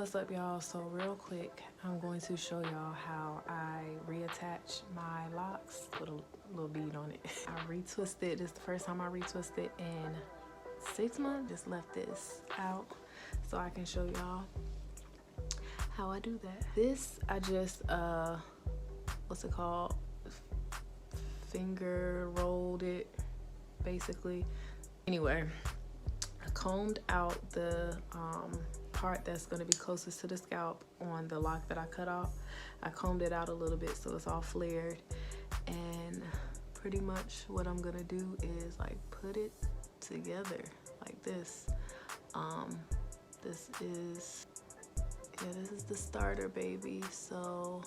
What's up, y'all? So real quick, I'm going to show y'all how I reattach my locks with a little bead on it. I retwisted, this is the first time I retwisted in 6 months. Just left this out so I can show y'all how I do that. This, I just, what's it called? Finger rolled it, basically. Anyway, I combed out the part that's going to be closest to the scalp on the lock that I cut off. I combed it out a little bit so it's all flared, and pretty much what I'm gonna do is like put it together like this. This is the starter, baby. So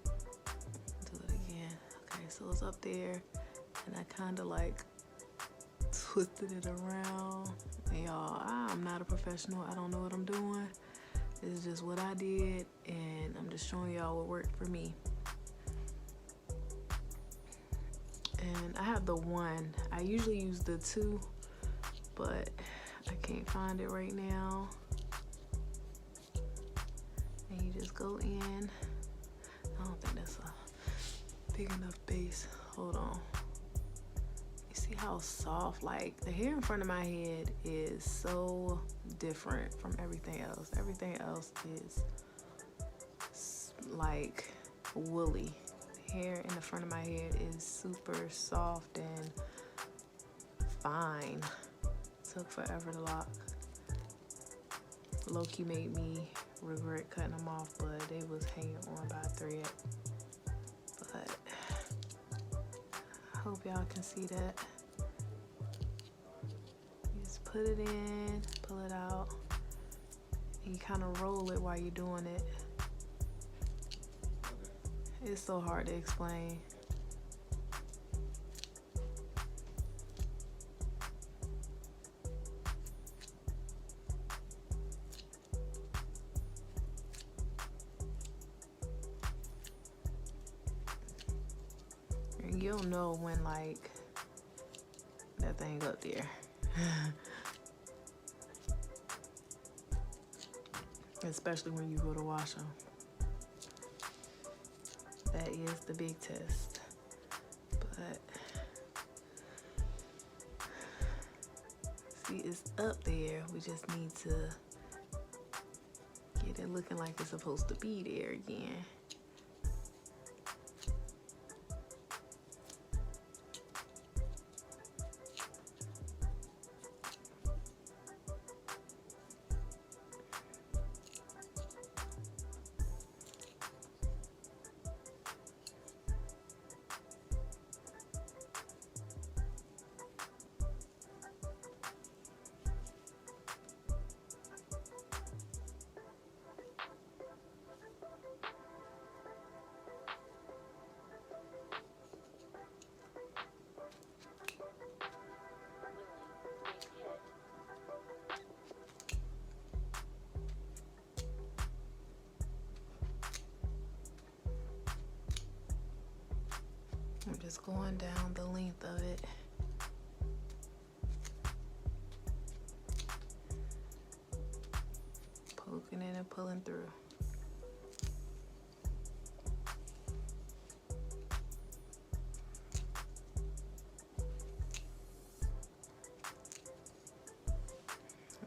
do it again. Okay, so it's up there, and I kind of like twisted it around. And y'all, I'm not a professional. I don't know what I'm doing. This is just what I did, and I'm just showing y'all what worked for me. And I have the 1. I usually use the 2, but I can't find it right now. And you just go in. I don't think that's a big enough base. Hold on. See how soft, like the hair in front of my head is so different from everything else. Everything else is like woolly. Hair in the front of my head is super soft and fine. Took forever to lock. Low-key made me regret cutting them off, but they was hanging on by a thread. But I hope y'all can see that. You just put it in, pull it out, and you kind of roll it while you're doing it. It's so hard to explain. And you'll know when like that thing up there. Especially when you go to wash them. That is the big test. But see, it's up there. We just need to get it looking like it's supposed to be there again. I'm just going down the length of it. Poking in and pulling through.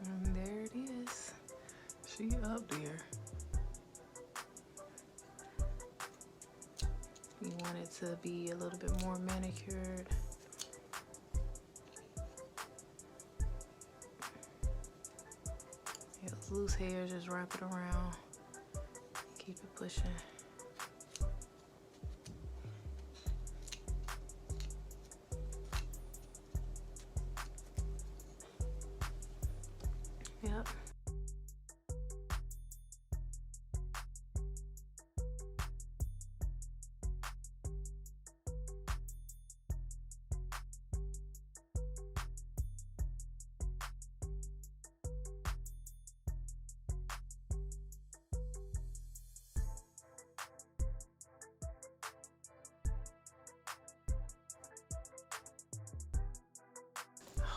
And there it is. She up there. You want it to be a little bit more manicured. Yeah, those loose hairs, just wrap it around. Keep it pushing. Yep.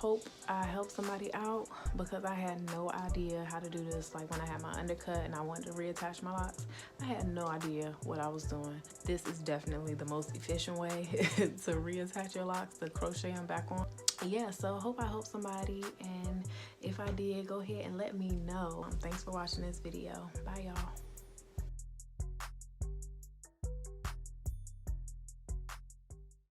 hope I helped somebody out, because I had no idea how to do this. Like when I had my undercut and I wanted to reattach my locks, I had no idea what I was doing. This is definitely the most efficient way to reattach your locks, to crochet them back on. Yeah, so hope I helped somebody, and if I did, go ahead and let me know. Thanks for watching this video. Bye y'all.